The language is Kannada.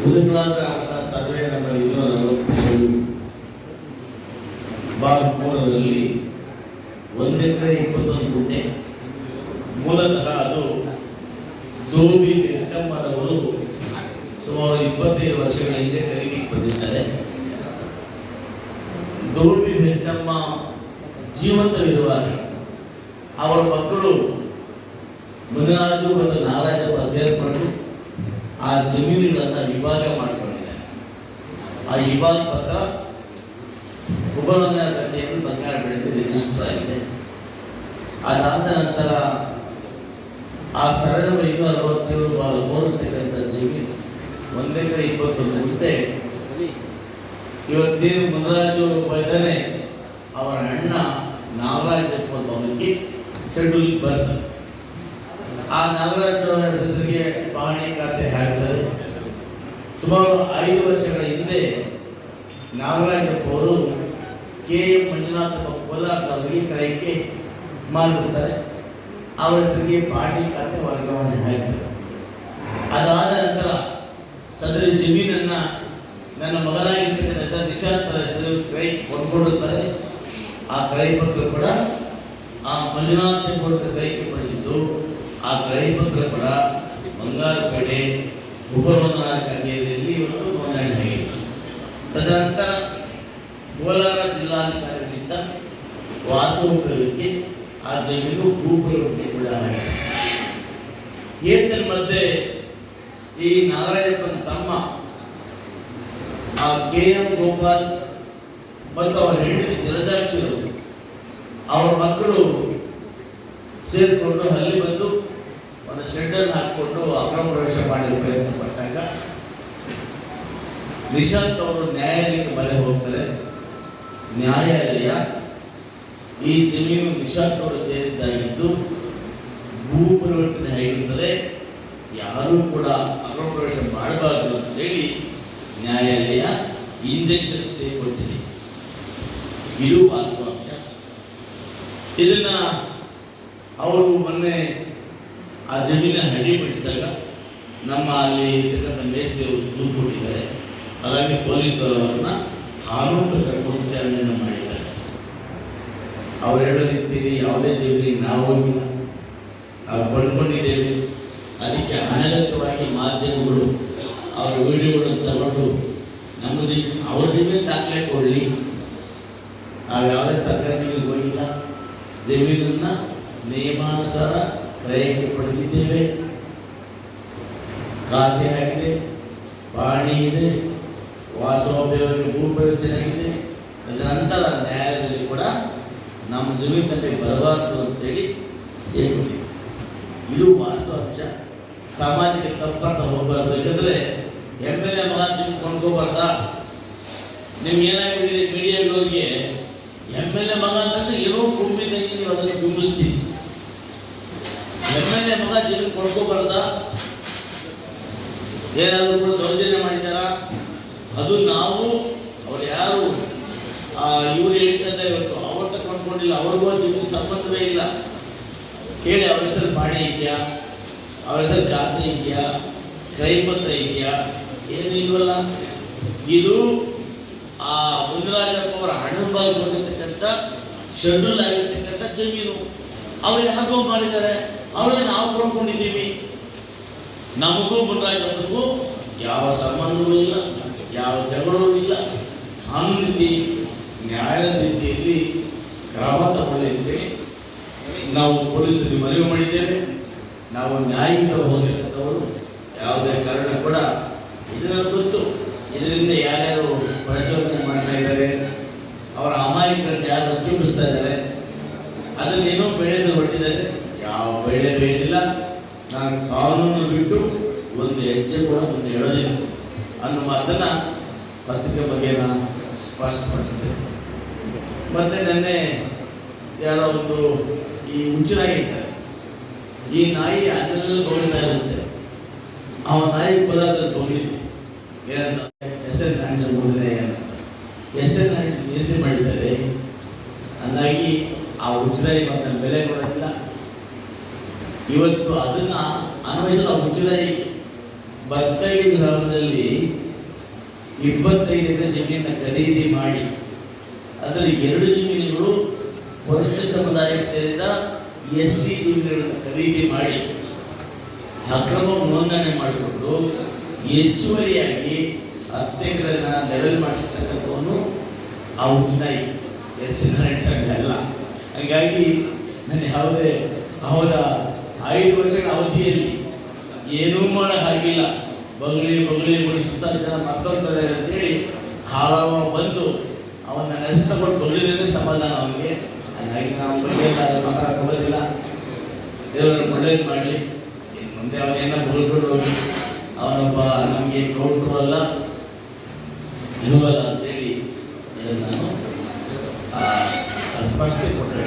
ಮುದುಕರಾದ ಸರ್ವೆ ನಂಬರ್ 247 ಬಾರ್ 3ರಲ್ಲಿ 1 ಎಕರೆ 21 ಗುಂಟೆ. ಮೂಲತಃ ಅದು ದೋಬಿ ವೆಂಕಮ್ಮನವರು ಸುಮಾರು 25 ವರ್ಷಗಳ ಹಿಂದೆ ಖರೀದಿಗೆ ಬಂದಿದ್ದಾರೆ. ದೋಬಿ ವೆಂಕಮ್ಮ ಜೀವಂತವಿರುವಾಗ ಅವರ ಮಕ್ಕಳು ಮುನಿರಾಜು ಮತ್ತು ನಾಗರಾಜಪ್ಪ ಸೇರ್ಕೊಂಡು ಆ ಜಮೀನುಗಳನ್ನು ವಿಭಾಗ ಮಾಡಿಕೊಂಡಿದ್ದಾರೆ. ಆ ವಿಭಾಗ ಪತ್ರ ಉಪನಂದನ ಕಥೆಯನ್ನು ಬಂಗಾರ ಬೆಳೆದು ರಿಜಿಸ್ಟರ್ ಆಗಿದೆ. ಅದಾದ ನಂತರ ಆ 1567 ಬಾರ್ 3 ಜಮೀನು 1 ಎಕರೆ 21 ಗುಂಟೆ ಇವತ್ತೇನು ಮುನಿರಾಜು ಇದ್ದಾನೆ ಅವರ ಅಣ್ಣ ನಾಗರಾಜಪ್ಪ ಭವನಕ್ಕೆ ಶೆಡ್ಯೂಲ್ ಬರ್ತದೆ. ಆ ನಾಗರಾಜ ಹೆಸರಿಗೆ ಪಹಣಿ ಖಾತೆ ಹಾಕಿದ್ದಾರೆ. ಸುಮಾರು 5 ವರ್ಷಗಳ ಹಿಂದೆ ನಾಗರಾಜಪ್ಪ ಅವರು KM ಮಂಜುನಾಥಪ್ಪ ಕೋಲಾರದವರಿಗೆ ಕ್ರಯಕ್ಕೆ ಮಾರಿಬಿಡ್ತಾರೆ. ಅವರ ಹೆಸರಿಗೆ ಪಹಣಿ ಖಾತೆ ವರ್ಗಾವಣೆ ಹಾಕಿದ್ದಾರೆ. ಅದಾದ ನಂತರ ಸದರಿ ಜಮೀನನ್ನು ನನ್ನ ಮಗನಾಗಿರ್ತಕ್ಕಂಥ ನಿಶಾಂತರ ಹೆಸರು ಕ್ರಯಕ್ಕೆ ಕೊಂಡ್ಕೊಂಡಿರ್ತಾರೆ. ಆ ಕ್ರಯ ಪತ್ರ ಕೂಡ ಆ ಮಂಜುನಾಥ ಎಂಬುವಂಥ ಕ್ರಯಕ್ಕೆ ಪಡೆದಿದ್ದು ಆ ಕ್ರಯ ಪತ್ರ ಕೂಡ ಬಂಗಾರಪೇಟೆ ಉಪನೋಂದಣಾ ಕಚೇರಿಯಲ್ಲಿ ಇವತ್ತು ನೋಂದಣಿ ಆಗಿದೆ. ತದನಂತರ ಕೋಲಾರ ಜಿಲ್ಲಾಧಿಕಾರಿಗಳಿಂದ ವಾಸೋಪಯೋಗಕ್ಕೆ ಆ ಜಮೀನು ಭೂಪ್ರವೃತ್ತಿ ಕೂಡ ಆಗಿದೆ. ಏತನ ಮಧ್ಯೆ ಈ ನಾಗರಾಜಪ್ಪನ ತಮ್ಮ ಆ KM ಗೋಪಾಲ್ ಮತ್ತು ಅವರ ಹೆಂಡತಿ ಜಲಸಾಕ್ಷಿಗಳು ಅವರ ಮಕ್ಕಳು ಸೇರಿಕೊಂಡು ಅಲ್ಲಿ ಬಂದು ಒಂದು ಶೆಡ್ಡನ್ನು ಹಾಕಿಕೊಂಡು ಅಕ್ರಮ ಪ್ರವೇಶ ಮಾಡಲು ಪ್ರಯತ್ನ ಪಟ್ಟಾಗ ನಿಶಾಂತ್ ಅವರು ನ್ಯಾಯಾಲಯಕ್ಕೆ ಮೊರೆ ಹೋಗ್ತಾರೆ. ನ್ಯಾಯಾಲಯ ಈ ಜಮೀನು ನಿಶಾಂತ್ ಅವರು ಸೇರಿದ್ದಾಗಿದ್ದು ಭೂ ಪರಿವರ್ತನೆ ಆಗಿರುತ್ತದೆ, ಯಾರೂ ಕೂಡ ಅಕ್ರಮ ಪ್ರವೇಶ ಮಾಡಬಾರದು ಅಂತೇಳಿ ನ್ಯಾಯಾಲಯ ಇಂಜೆಕ್ಷನ್ ಸ್ಟೇ ಕೊಟ್ಟಿದೆ. ಇದು ವಾಸ್ತವಾಂಶ. ಇದನ್ನ ಅವರು ಮೊನ್ನೆ ಆ ಜಮೀನನ್ನು ಅಡ್ಡಿಪಡಿಸಿದಾಗ ನಮ್ಮ ಅಲ್ಲಿ ಇರ್ತಕ್ಕಂಥ ಮೇಸ್ತಿಯವರು ದೂರು ಕೊಟ್ಟಿದ್ದಾರೆ. ಹಾಗಾಗಿ ಪೊಲೀಸರವರನ್ನ ಕಾನೂನು ಪ್ರಕಾರ ವಿಚಾರಣೆಯನ್ನು ಮಾಡಿದ್ದಾರೆ. ಅವ್ರು ಹೇಳೋ ರೀತಿಯಲ್ಲಿ ಯಾವುದೇ ಜಮೀನಿಗೆ ನಾವು ಹೋಗಿಲ್ಲ, ನಾವು ಕೊಂಡ್ಕೊಂಡಿದ್ದೇವೆ. ಅದಕ್ಕೆ ಅನಗತ್ಯವಾಗಿ ಮಾಧ್ಯಮಗಳು ಅವರ ವಿಡಿಯೋಗಳನ್ನು ತಗೊಂಡು ನಮ್ಮ ಜಮೀನು ಅವ್ರ ಜಮೀನು ದಾಖಲೆ ಕೊಡಲಿ. ನಾವು ಯಾವುದೇ ಸರ್ಕಾರಿ ಜಮೀನಿಗೆ ಹೋಗಿಲ್ಲ, ಜಮೀನನ್ನು ನಿಯಮಾನುಸಾರ ಕ್ರಯಕ್ಕೆ ಪಡೆದಿದ್ದೇವೆ, ಖಾತೆ ಆಗಿದೆ, ಪಹಣಿ ಇದೆ, ವಾಸೋಪಯೋಗಕ್ಕೆ ಭೂ ಪರಿವರ್ತನೆ ಆಗಿದೆ. ತದನಂತರ ನ್ಯಾಯಾಲಯದಲ್ಲಿ ಕೂಡ ನಮ್ಮ ಜಮೀನು ತಂದೆ ಬರಬಾರದು ಅಂತೇಳಿ ಸ್ಟೇ ಕೊಟ್ಟಿದೆ. ಇದು ವಾಸ್ತವಾಂಶ. ಸಾಮಾಜಿಕ ತಪ್ಪಂತ ಹೋಗಬಾರ್ದು. ಯಾಕಂದರೆ MLA ಮಗ ಜಮೀನು ಕೊಂಡ್ಕೋಬಾರ್ದಾ? ನಿಮ್ಗೆ ಏನಾಗ್ಬಿಟ್ಟಿದೆ ಮೀಡಿಯಾಗಳಿಗೆ MLA ಮಗ ಅಂತಂದ್ರೆ ಏನೋ ಕುಂಬಿದಂಗೆ ನೀವು ಅದನ್ನು ಬಿಂಬಿಸ್ತೀವಿ. MLA ಮಗ ಜಮೀನು ಕೊಂಡ್ಕೋಬಾರ್ದ? ಏನಾದರೂ ಕೂಡ ದೌರ್ಜನ್ಯ ಮಾಡಿದಾರಾ? ಅದು ನಾವು ಅವ್ರು ಯಾರು ಇವರು ಹೇಳ್ತಾ ಇವತ್ತು ಅವ್ರ ಕೊಂಡ್ಕೊಂಡಿಲ್ಲ, ಅವ್ರಿಗೂ ಜಮೀನು ಸಂಬಂಧವೇ ಇಲ್ಲ. ಕೇಳಿ ಅವ್ರ ಹೆಸರು ಪಾಣಿ ಇದೆಯಾ, ಅವ್ರ ಹೆಸರು ಖಾತೆ ಇದೆಯಾ, ಕ್ರಯ ಪತ್ರ ಇದೆಯಾ? ಏನು ಇಲ್ವಲ್ಲ. ಇದು ಆ ಮುನಿರಾಜಪ್ಪ ಅವರ ಹಣವಾಗಿ ಬಂದಿರ್ತಕ್ಕಂಥ ಶೆಡ್ಯೂಲ್ ಆಗಿರ್ತಕ್ಕಂಥ ಜಮೀನು. ಅವ್ರು ಯಾಕೋ ಮಾಡಿದ್ದಾರೆ, ಅವರೇ ನಾವು ಕೊಂಡ್ಕೊಂಡಿದ್ದೀವಿ. ನಮಗೂ ಮುನಿರಾಜಪ್ಪನಿಗೂ ಯಾವ ಸಂಬಂಧವೂ ಇಲ್ಲ, ಯಾವ ಜಗಳವೂ ಇಲ್ಲ. ಕಾನೂನು ರೀತಿ ನ್ಯಾಯದ ರೀತಿಯಲ್ಲಿ ಕ್ರಮ ತಗೊಳ್ಳಿ ಅಂತೇಳಿ ನಾವು ಪೊಲೀಸರಿಗೆ ಮನವಿ ಮಾಡಿದ್ದೇವೆ. ನಾವು ನ್ಯಾಯದಿಂದ ಹೋಗತಕ್ಕಂಥವರು ಯಾವುದೇ ಕಾರಣ ಕೂಡ ಇದರಲ್ಲಿ ಗೊತ್ತು. ಇದರಿಂದ ಯಾರ್ಯಾರು ಪ್ರಚೋದನೆ ಮಾಡ್ತಾ ಇದ್ದಾರೆ, ಅವರ ಅಮಾಯಕರನ್ನು ಯಾರು ರಕ್ಷಿಸ್ತಾ ಇದ್ದಾರೆ, ಅದನ್ನೇನೋ ಬೆಳೆದು ಹೊರಟಿದ್ದಾರೆ. ಯಾವ ಬೆಳೆ ಬೇಡಿಲ್ಲ. ನಾನು ಕಾನೂನು ಬಿಟ್ಟು ಒಂದು ಹೆಜ್ಜೆ ಕೂಡ ಮುಂದೆ ಹೇಳೋದಿಲ್ಲ ಅನ್ನೋ ಮಾತನ್ನು ಪತ್ರಿಕೆ ಬಗ್ಗೆ ನಾನು ಸ್ಪಷ್ಟಪಡಿಸಿದ್ದೇನೆ. ಮತ್ತು ನೆನ್ನೆ ಯಾರೋ ಒಂದು ಈ ಹುಚ್ಚನಾಯಿ ಇದ್ದಾರೆ, ಈ ನಾಯಿ ಅಲ್ಲೆಲ್ಲ ಬೊಗಳ್ತಾ ಇರುತ್ತೆ. ಆ ನಾಯಿ ಪದಾರ್ಥದಲ್ಲಿ ಬೊಗಳಿದೆ ಏನಂತ SN ಹ್ಯಾಂಡ್ಸ್ ಮೊದಲೇ SN ಹ್ಯಾಂಡ್ಸ್ ನಿಯಂತ್ರಣೆ ಮಾಡಿದ್ದಾರೆ. ಹಾಗಾಗಿ ಆ ಹುಚ್ಚನಾಯಿ ಮತ್ತೆ ಬೆಲೆ ಕೊಡೋದಿಲ್ಲ. ಇವತ್ತು ಅದನ್ನು ಅನ್ವಯಿಸಲು ಆ ಹುಚ್ಚನಾಯಿ ಬತ್ತಳ್ಳಿ ಗ್ರಾಮದಲ್ಲಿ 25 ಎಕರೆ ಜಮೀನನ್ನ ಖರೀದಿ ಮಾಡಿ ಅದರಲ್ಲಿ 2 ಜಮೀನುಗಳು ಕೊರಚ ಸಮುದಾಯಕ್ಕೆ ಸೇರಿದ SC ಜಮೀನುಗಳನ್ನು ಖರೀದಿ ಮಾಡಿ ಅಕ್ರಮ ನೋಂದಣಿ ಮಾಡಿಕೊಂಡು ಹೆಚ್ಚುವರಿಯಾಗಿ 10 ಎಕರೆನ ಲೆವೆಲ್ ಮಾಡಿರ್ತಕ್ಕಂಥವನು ಆ ಉಜ್ನಾಯಿ ಎಸ್ ನಾರಾಯಣ ಸ್ವಾಮಿ ಅಲ್ಲ. ಹಾಗಾಗಿ ನಾನು ಯಾವುದೇ ಅವರ 5 ವರ್ಷಗಳ ಅವಧಿಯಲ್ಲಿ ಏನೂ ಮಾಡೋಕ್ಕಾಗಿಲ್ಲ. ಬಗಳಿ ಸುತ್ತ ಜನ ಮತ್ತೊಂದು ಅಂತೇಳಿ ಹಾವ ಬಂದು ಅವನ್ನ ನೆನೆಸ್ಕೊಂಡು ಬಗಳಿದ್ರೆ ಸಮಾಧಾನ ಅವನಿಗೆ. ಹಾಗಾಗಿ ನಾವು ಬಗ್ಗೆ ಮಾತಾಡೋದಿಲ್ಲ. ದೇವರನ್ನು ಒಳ್ಳೇದು ಮಾಡಲಿ. ಇನ್ನು ಮುಂದೆ ಅವನೇನ ಬಳ್ಕೊಂಡು ಹೋಗಿ ಅವನೊಬ್ಬ ನಮಗೆ ಕೌಂಟ್ರು ಅಲ್ಲ ಇರುವಲ್ಲ ಅಂತೇಳಿ ನಾನು ಸ್ಪಷ್ಟತೆ ಕೊಟ್ಟರೆ